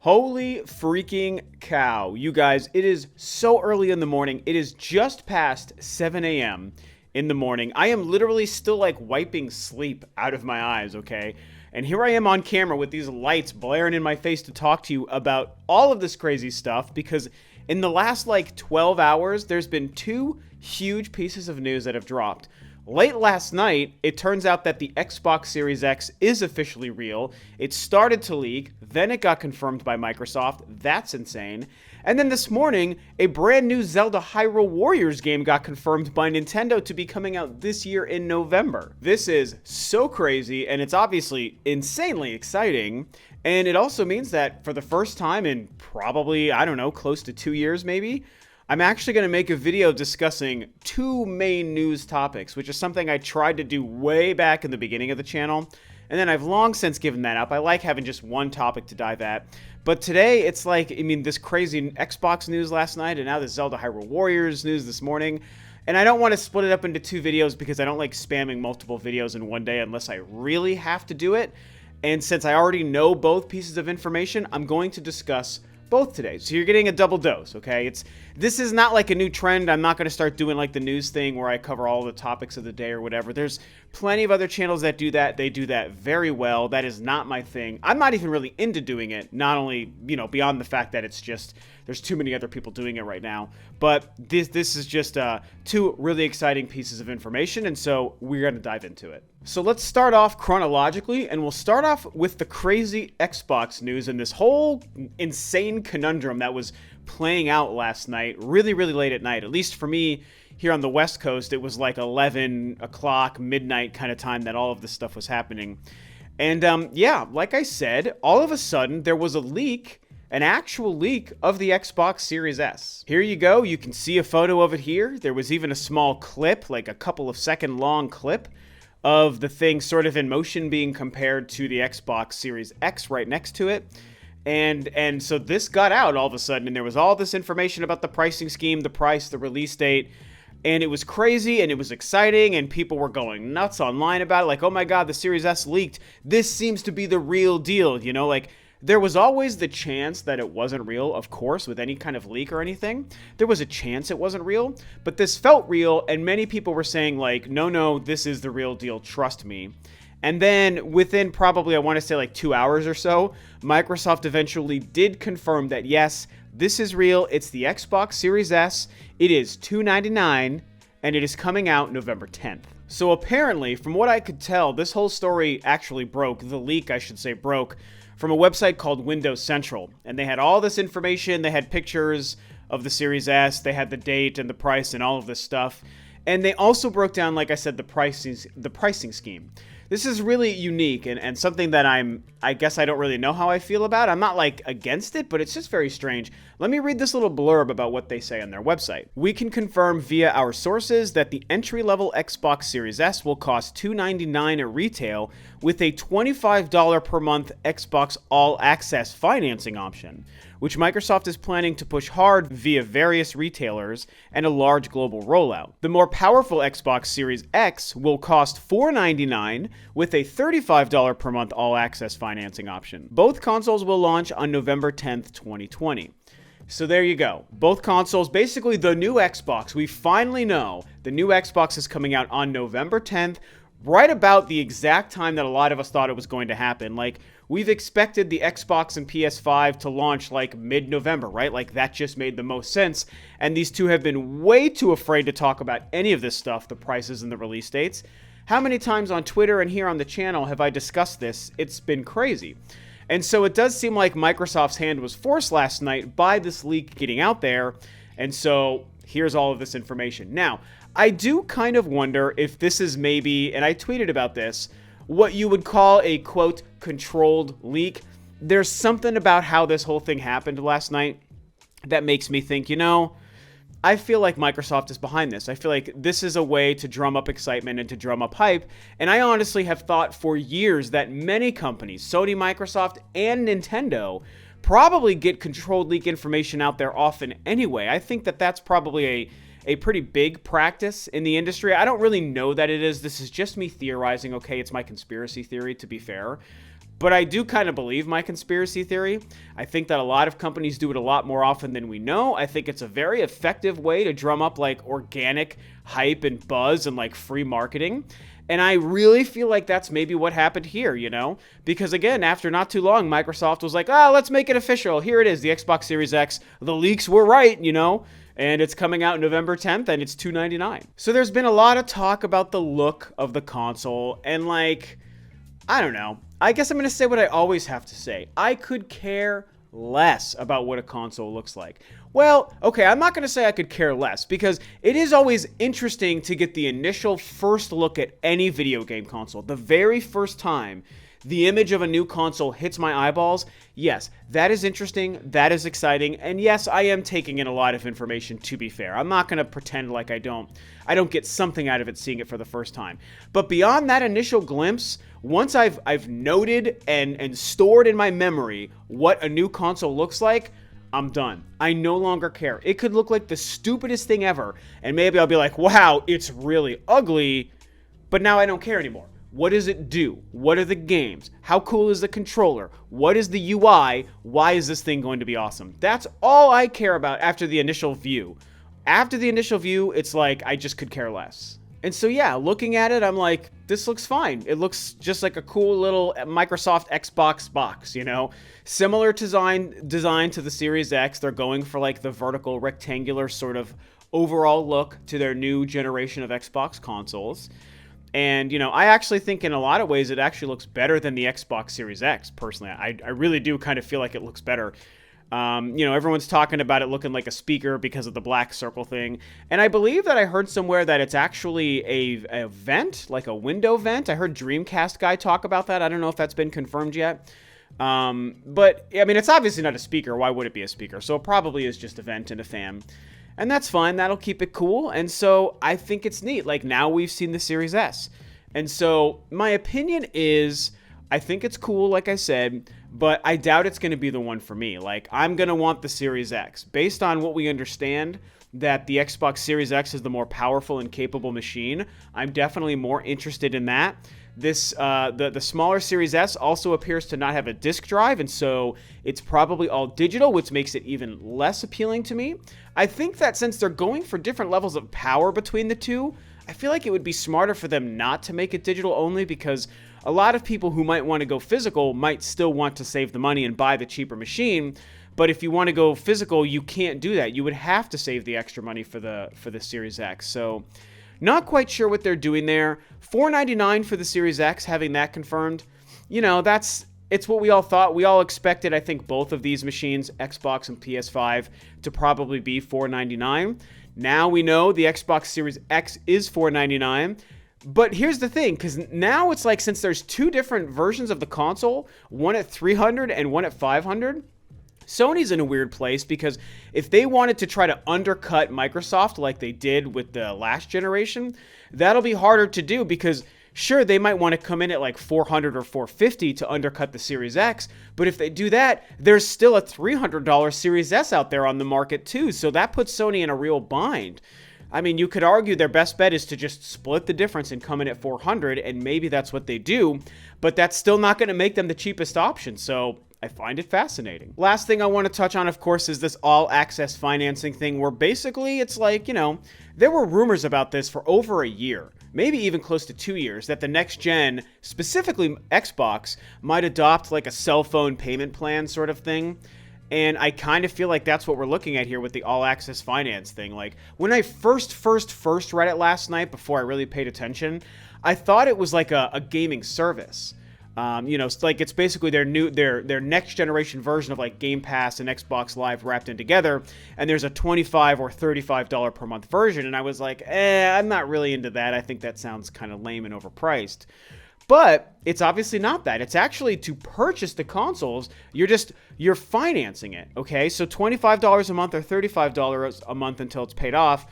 Holy freaking cow. You guys, it is so early in the morning. It is just past 7 a.m. in the morning. I am literally still like wiping sleep out of my eyes, okay? And here I am on camera with these lights blaring in my face to talk to you about all of this crazy stuff because in the last like 12 hours, there's been two huge pieces of news that have dropped. Late last night, it turns out that the Xbox Series X is officially real. It started to leak, then it got confirmed by Microsoft. That's insane. And then this morning, a brand new Zelda Hyrule Warriors game got confirmed by Nintendo to be coming out this year in November. This is so crazy, and it's obviously insanely exciting. And it also means that for the first time in probably, I don't know, close to 2 years maybe, I'm actually going to make a video discussing two main news topics, which is something I tried to do way back in the beginning of the channel, and then I've long since given that up. I like having just one topic to dive at, but today it's like, this crazy Xbox news last night, and now the Zelda Hyrule Warriors news this morning, and I don't want to split it up into two videos because I don't like spamming multiple videos in one day unless I really have to do it, and since I already know both pieces of information, I'm going to discuss both today. So you're getting a double dose, okay? This is not like a new trend. I'm not going to start doing like the news thing where I cover all the topics of the day or whatever. There's plenty of other channels that do that. They do that very well. That is not my thing. I'm not even really into doing it. Not only, beyond the fact that it's just, there's too many other people doing it right now, but this is just two really exciting pieces of information, and so we're going to dive into it. So let's start off chronologically, and we'll start off with the crazy Xbox news and this whole insane conundrum that was playing out last night, really, really late at night. At least for me here on the West Coast, it was like 11 o'clock, midnight kind of time that all of this stuff was happening. And yeah, like I said, all of a sudden there was a leak, an actual leak of the Xbox Series S. Here you go. You can see a photo of it here. There was even a small clip, like a couple of second long clip of the thing sort of in motion being compared to the Xbox Series X right next to it. And so this got out all of a sudden, and there was all this information about the pricing scheme, the price, the release date, and it was crazy, and it was exciting, and people were going nuts online about it, like, oh my god, the Series S leaked. This seems to be the real deal, like, there was always the chance that it wasn't real, of course, with any kind of leak or anything. There was a chance it wasn't real, but this felt real, and many people were saying, like, no, this is the real deal, trust me. And then within probably, I want to say like 2 hours or so, Microsoft eventually did confirm that, yes, this is real. It's the Xbox Series S. It is $299, and it is coming out November 10th. So apparently, from what I could tell, this whole story actually broke, the leak, I should say, broke from a website called Windows Central. And they had all this information. They had pictures of the Series S. They had the date and the price and all of this stuff. And they also broke down, like I said, the pricing scheme. This is really unique and something that I guess I don't really know how I feel about. I'm not like against it, but it's just very strange. Let me read this little blurb about what they say on their website. We can confirm via our sources that the entry-level Xbox Series S will cost $299 at retail with a $25 per month Xbox All Access financing option, which Microsoft is planning to push hard via various retailers and a large global rollout. The more powerful Xbox Series X will cost $499 with a $35 per month all-access financing option. Both consoles will launch on November 10th, 2020. So there you go. Both consoles, basically the new Xbox. We finally know the new Xbox is coming out on November 10th, right about the exact time that a lot of us thought it was going to happen. Like, we've expected the Xbox and PS5 to launch like mid-November, right? Like, that just made the most sense. And these two have been way too afraid to talk about any of this stuff, the prices and the release dates. How many times on Twitter and here on the channel have I discussed this? It's been crazy. And so it does seem like Microsoft's hand was forced last night by this leak getting out there. And so here's all of this information. Now, I do kind of wonder if this is maybe, and I tweeted about this, what you would call a, quote, controlled leak. There's something about how this whole thing happened last night that makes me think, I feel like Microsoft is behind this. I feel like this is a way to drum up excitement and to drum up hype. And I honestly have thought for years that many companies, Sony, Microsoft, and Nintendo, probably get controlled leak information out there often anyway. I think that that's probably a pretty big practice in the industry. I don't really know that it is. This is just me theorizing. Okay, it's my conspiracy theory, to be fair. But I do kind of believe my conspiracy theory. I think that a lot of companies do it a lot more often than we know. I think it's a very effective way to drum up like organic hype and buzz and like free marketing. And I really feel like that's maybe what happened here, you know? Because again, after not too long, Microsoft was like, let's make it official. Here it is, the Xbox Series X. The leaks were right, you know? And it's coming out November 10th, and it's $299. So there's been a lot of talk about the look of the console, and like, I don't know. I guess I'm going to say what I always have to say. I could care less about what a console looks like. Well, okay, I'm not going to say I could care less, because it is always interesting to get the initial first look at any video game console. The very first time the image of a new console hits my eyeballs, yes, that is interesting, that is exciting, and yes, I am taking in a lot of information, to be fair. I'm not going to pretend like I don't get something out of it seeing it for the first time. But beyond that initial glimpse, once I've noted and stored in my memory what a new console looks like, I'm done. I no longer care. It could look like the stupidest thing ever, and maybe I'll be like, wow, it's really ugly, but now I don't care anymore. What does it do? What are the games? How cool is the controller? What is the UI? Why is this thing going to be awesome? That's all I care about after the initial view. After the initial view, it's like I just could care less. And so yeah, looking at it, I'm like, this looks fine. It looks just like a cool little Microsoft Xbox box, you know? Similar design to the Series X. They're going for like the vertical rectangular sort of overall look to their new generation of Xbox consoles. And, you know, I actually think in a lot of ways it actually looks better than the Xbox Series X, personally. I really do kind of feel like it looks better. You know, everyone's talking about it looking like a speaker because of the black circle thing. And I believe that I heard somewhere that it's actually a vent, like a window vent. I heard Dreamcast guy talk about that. I don't know if that's been confirmed yet. But, I mean, it's obviously not a speaker. Why would it be a speaker? So it probably is just a vent and a fan. And that's fine. That'll keep it cool. And so I think it's neat. Like, now we've seen the Series S. And so my opinion is, I think it's cool, like I said, but I doubt it's going to be the one for me. Like, I'm going to want the Series X. Based on what we understand, that the Xbox Series X is the more powerful and capable machine, I'm definitely more interested in that. This the smaller Series S also appears to not have a disk drive, and so it's probably all digital, which makes it even less appealing to me. I think that since they're going for different levels of power between the two, I feel like it would be smarter for them not to make it digital only, because a lot of people who might want to go physical might still want to save the money and buy the cheaper machine. But if you want to go physical, you can't do that. You would have to save the extra money for the Series X. So not quite sure what they're doing there. $499 for the Series X, having that confirmed. You know, it's what we all thought. We all expected, I think, both of these machines, Xbox and PS5, to probably be $499. Now we know the Xbox Series X is $499. But here's the thing, because now it's like, since there's two different versions of the console, one at $300 and one at $500, Sony's in a weird place, because if they wanted to try to undercut Microsoft like they did with the last generation, that'll be harder to do, because sure, they might want to come in at like $400 or $450 to undercut the Series X, but if they do that, there's still a $300 Series S out there on the market too, so that puts Sony in a real bind. I mean, you could argue their best bet is to just split the difference and come in at $400, and maybe that's what they do, but that's still not going to make them the cheapest option, so I find it fascinating. Last thing I want to touch on, of course, is this all-access financing thing, where basically it's like, you know, there were rumors about this for over a year, maybe even close to 2 years, that the next gen, specifically Xbox, might adopt like a cell phone payment plan sort of thing. And I kind of feel like that's what we're looking at here with the all-access finance thing. Like, when I first read it last night, before I really paid attention, I thought it was like a gaming service. You know, it's like it's basically their next generation version of like Game Pass and Xbox Live wrapped in together. And there's a $25 or $35 per month version. And I was like, I'm not really into that. I think that sounds kind of lame and overpriced. But it's obviously not that. It's actually to purchase the consoles. You're financing it, okay? So $25 a month or $35 a month until it's paid off.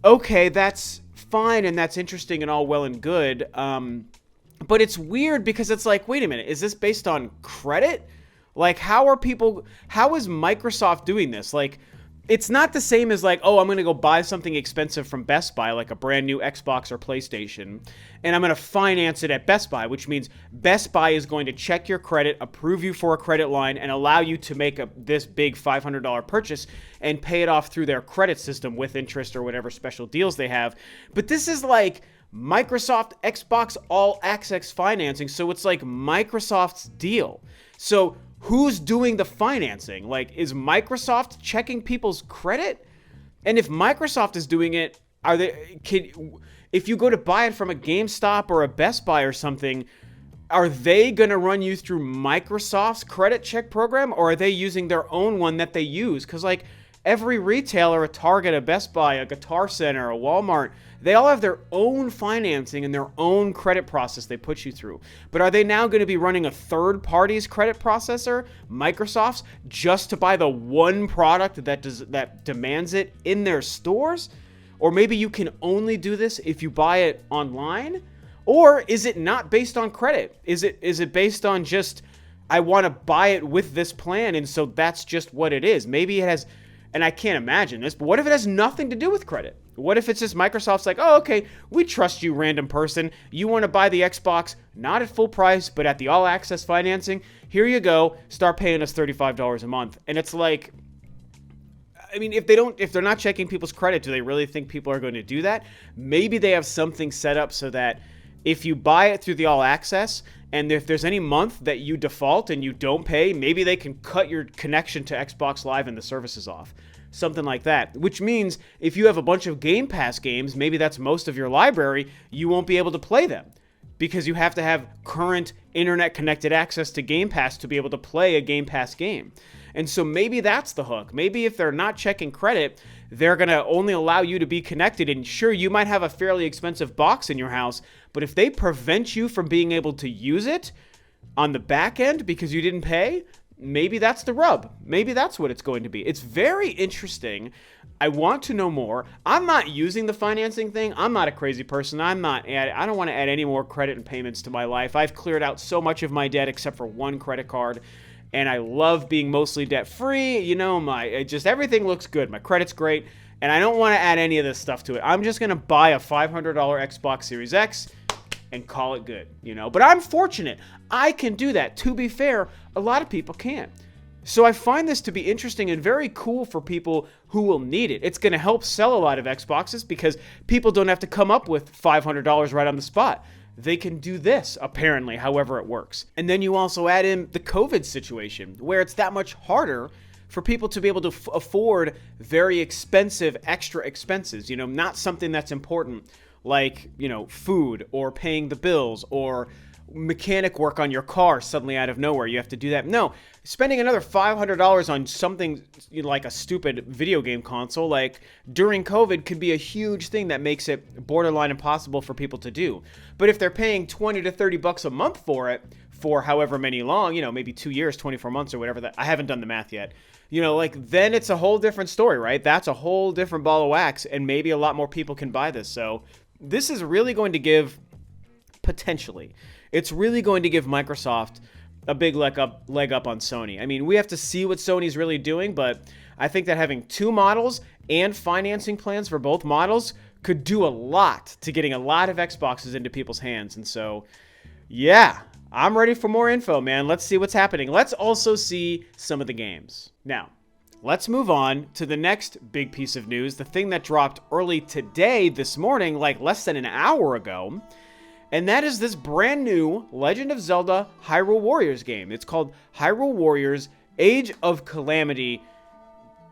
Okay, that's fine and that's interesting and all well and good. But it's weird, because it's like, wait a minute, is this based on credit? Like, how is Microsoft doing this? Like, it's not the same as like, oh, I'm going to go buy something expensive from Best Buy, like a brand new Xbox or PlayStation, and I'm going to finance it at Best Buy, which means Best Buy is going to check your credit, approve you for a credit line, and allow you to make this big $500 purchase and pay it off through their credit system with interest or whatever special deals they have. But this is like Microsoft Xbox All Access financing, so it's like Microsoft's deal. So who's doing the financing? Like, is Microsoft checking people's credit? And if Microsoft is doing it, if you go to buy it from a GameStop or a Best Buy or something, are they going to run you through Microsoft's credit check program, or are they using their own one that they use? Because, like, every retailer, a Target, a Best Buy, a Guitar Center, a Walmart, they all have their own financing and their own credit process they put you through. But are they now going to be running a third party's credit processor, Microsoft's, just to buy the one product that demands it in their stores? Or maybe you can only do this if you buy it online? Or is it not based on credit? Is it based on just, I want to buy it with this plan, and so that's just what it is? Maybe it has, and I can't imagine this, but what if it has nothing to do with credit? What if it's just Microsoft's like, oh, okay, we trust you, random person. You want to buy the Xbox, not at full price, but at the all-access financing. Here you go. Start paying us $35 a month. And it's like, I mean, if they're not checking people's credit, do they really think people are going to do that? Maybe they have something set up so that if you buy it through the all-access, and if there's any month that you default and you don't pay, maybe they can cut your connection to Xbox Live and the services off. Something like that, which means if you have a bunch of Game Pass games, maybe that's most of your library, you won't be able to play them because you have to have current internet connected access to Game Pass to be able to play a Game Pass game. And so maybe that's the hook. Maybe if they're not checking credit, they're going to only allow you to be connected. And sure, you might have a fairly expensive box in your house, but if they prevent you from being able to use it on the back end because you didn't pay, maybe that's the rub. Maybe that's what it's going to be. It's very interesting. I want to know more. I'm not using the financing thing. I'm not a crazy person. I don't want to add any more credit and payments to my life. I've cleared out so much of my debt except for one credit card, and I love being mostly debt-free. You know, everything looks good. My credit's great, and I don't want to add any of this stuff to it. I'm just going to buy a $500 Xbox Series X and call it good, you know. But I'm fortunate. I can do that. To be fair, a lot of people can't. So I find this to be interesting and very cool for people who will need it. It's going to help sell a lot of Xboxes because people don't have to come up with $500 right on the spot. They can do this, apparently, however it works. And then you also add in the COVID situation, where it's that much harder for people to be able to afford very expensive extra expenses, you know, not something that's important like, you know, food or paying the bills or mechanic work on your car suddenly out of nowhere. You have to do that. No, spending another $500 on something like a stupid video game console, like during COVID, could be a huge thing that makes it borderline impossible for people to do. But if they're paying $20 to $30 a month for it, for however many long, you know, maybe 2 years, 24 months or whatever, that I haven't done the math yet, you know, like then it's a whole different story, right? That's a whole different ball of wax, and maybe a lot more people can buy this. So this is really going to give, potentially, it's really going to give Microsoft a big leg up on Sony. I mean, we have to see what Sony's really doing, but I think that having two models and financing plans for both models could do a lot to getting a lot of Xboxes into people's hands. And so, yeah, I'm ready for more info, man. Let's see what's happening. Let's also see some of the games. Now, let's move on to the next big piece of news, the thing that dropped early today, this morning, like less than an hour ago. And that is this brand new Legend of Zelda Hyrule Warriors game. It's called Hyrule Warriors Age of Calamity.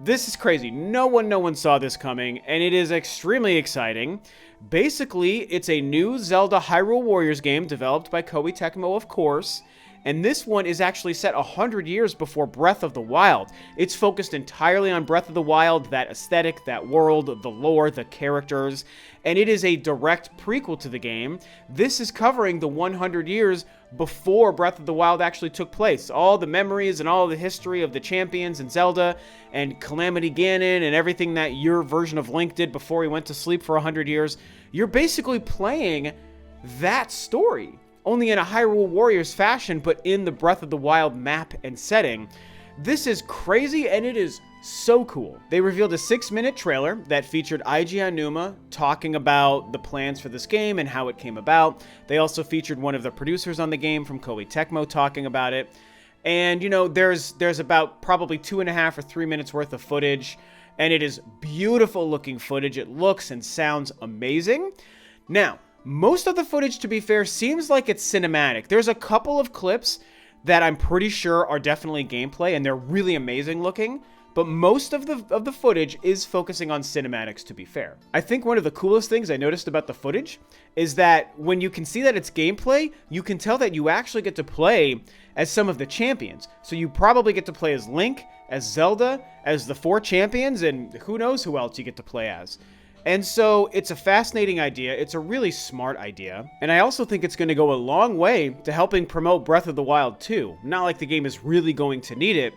This is crazy. No one saw this coming, and it is extremely exciting. Basically, it's a new Zelda Hyrule Warriors game developed by Koei Tecmo, of course. And this one is actually set 100 years before Breath of the Wild. It's focused entirely on Breath of the Wild, that aesthetic, that world, the lore, the characters, and it is a direct prequel to the game. This is covering the 100 years before Breath of the Wild actually took place. All the memories and all the history of the champions and Zelda and Calamity Ganon and everything that your version of Link did before he went to sleep for 100 years. You're basically playing that story, only in a Hyrule Warriors fashion, but in the Breath of the Wild map and setting. This is crazy, and it is so cool. They revealed a 6-minute trailer that featured Eiji Aonuma talking about the plans for this game and how it came about. They also featured one of the producers on the game from Koei Tecmo talking about it. And, you know, there's about probably 2.5 or 3 minutes worth of footage, and it is beautiful looking footage. It looks and sounds amazing. Now, most of the footage, to be fair, seems like it's cinematic. There's a couple of clips that I'm pretty sure are definitely gameplay, and they're really amazing looking. But most of the footage is focusing on cinematics, to be fair. I think one of the coolest things I noticed about the footage is that when you can see that it's gameplay, you can tell that you actually get to play as some of the champions. So you probably get to play as Link, as Zelda, as the 4 champions, and who knows who else you get to play as. And so it's a fascinating idea. It's a really smart idea. And I also think it's going to go a long way to helping promote Breath of the Wild 2. Not like the game is really going to need it,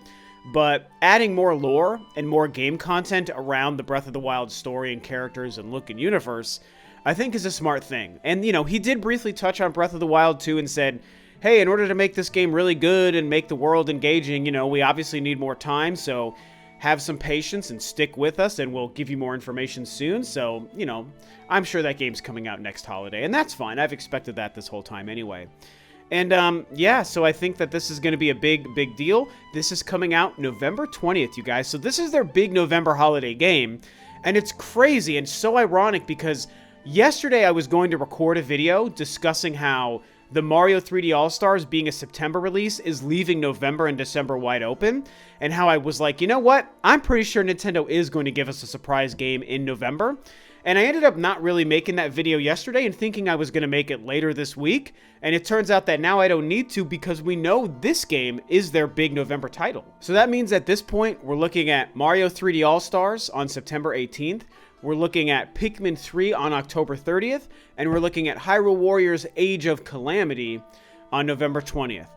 but adding more lore and more game content around the Breath of the Wild story and characters and look and universe, I think is a smart thing. And, you know, he did briefly touch on Breath of the Wild 2 and said, hey, in order to make this game really good and make the world engaging, you know, we obviously need more time, so have some patience and stick with us, and we'll give you more information soon. So, you know, I'm sure that game's coming out next holiday, and that's fine. I've expected that this whole time anyway. And, yeah, so I think that this is going to be a big deal. This is coming out November 20th, you guys. So this is their big November holiday game. And it's crazy and so ironic because yesterday I was going to record a video discussing how the Mario 3D All-Stars being a September release is leaving November and December wide open. And how I was like, you know what? I'm pretty sure Nintendo is going to give us a surprise game in November. And I ended up not really making that video yesterday and thinking I was going to make it later this week. And it turns out that now I don't need to because we know this game is their big November title. So that means at this point, we're looking at Mario 3D All-Stars on September 18th. We're looking at Pikmin 3 on October 30th. And we're looking at Hyrule Warriors Age of Calamity on November 20th.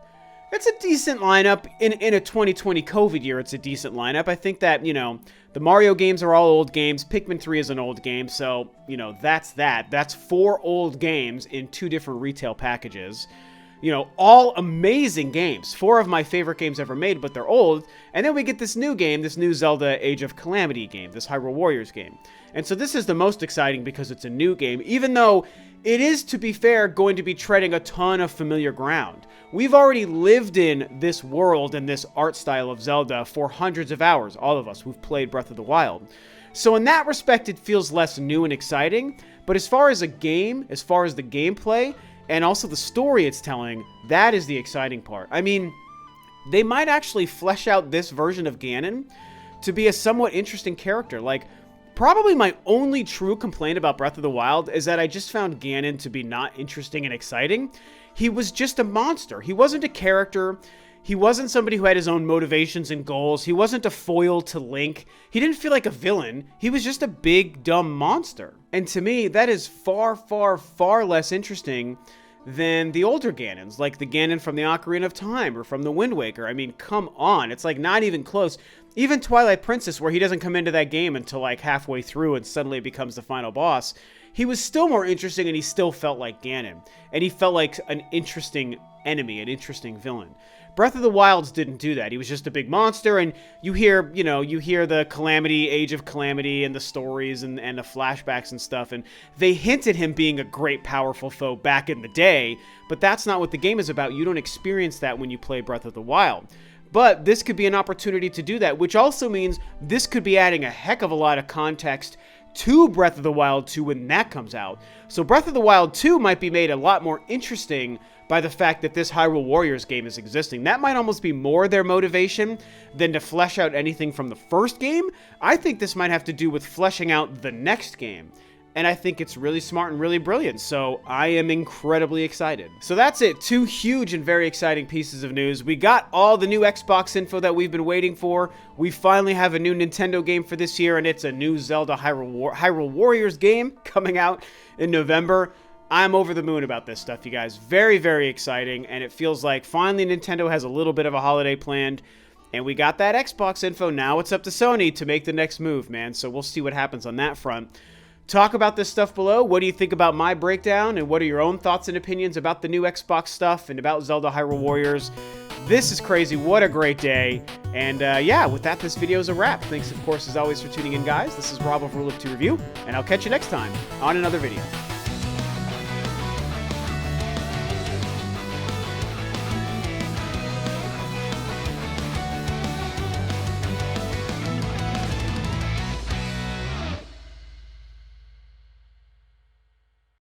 It's a decent lineup. In a 2020 COVID year, it's a decent lineup. I think that, you know, the Mario games are all old games. Pikmin 3 is an old game, so, you know, that's that. That's 4 old games in 2 different retail packages. You know, all amazing games. 4 of my favorite games ever made, but they're old. And then we get this new game, this new Zelda Age of Calamity game, this Hyrule Warriors game. And so this is the most exciting because it's a new game, even though it is, to be fair, going to be treading a ton of familiar ground. We've already lived in this world and this art style of Zelda for hundreds of hours, all of us who've played Breath of the Wild. So in that respect, it feels less new and exciting. But as far as a game, as far as the gameplay, and also the story it's telling, that is the exciting part. I mean, they might actually flesh out this version of Ganon to be a somewhat interesting character. Like, probably my only true complaint about Breath of the Wild is that I just found Ganon to be not interesting and exciting. He was just a monster. He wasn't a character. He wasn't somebody who had his own motivations and goals. He wasn't a foil to Link. He didn't feel like a villain. He was just a big, dumb monster. And to me, that is far, far, far less interesting than the older Ganons, like the Ganon from the Ocarina of Time or from the Wind Waker. I mean, come on. It's like not even close. Even Twilight Princess, where he doesn't come into that game until like halfway through and suddenly becomes the final boss, he was still more interesting and he still felt like Ganon. And he felt like an interesting enemy, an interesting villain. Breath of the Wilds didn't do that. He was just a big monster, and you hear, you know, you hear the Calamity, Age of Calamity, and the stories and the flashbacks and stuff, and they hint at him being a great, powerful foe back in the day, but that's not what the game is about. You don't experience that when you play Breath of the Wild. But this could be an opportunity to do that, which also means this could be adding a heck of a lot of context to Breath of the Wild 2 when that comes out. So Breath of the Wild 2 might be made a lot more interesting by the fact that this Hyrule Warriors game is existing. That might almost be more their motivation than to flesh out anything from the first game. I think this might have to do with fleshing out the next game. And I think it's really smart and really brilliant, so I am incredibly excited. So that's it. 2 huge and very exciting pieces of news. We got all the new Xbox info that we've been waiting for. We finally have a new Nintendo game for this year, and it's a new Zelda Hyrule Warriors game coming out in November. I'm over the moon about this stuff, you guys. Very, very exciting, and it feels like finally Nintendo has a little bit of a holiday planned, and we got that Xbox info. Now it's up to Sony to make the next move, man, so we'll see what happens on that front. Talk about this stuff below. What do you think about my breakdown, and what are your own thoughts and opinions about the new Xbox stuff and about Zelda Hyrule Warriors? This is crazy. What a great day. And yeah, with that, this video is a wrap. Thanks, of course, as always, for tuning in, guys. This is Rob of Rule of 2 Review, and I'll catch you next time on another video.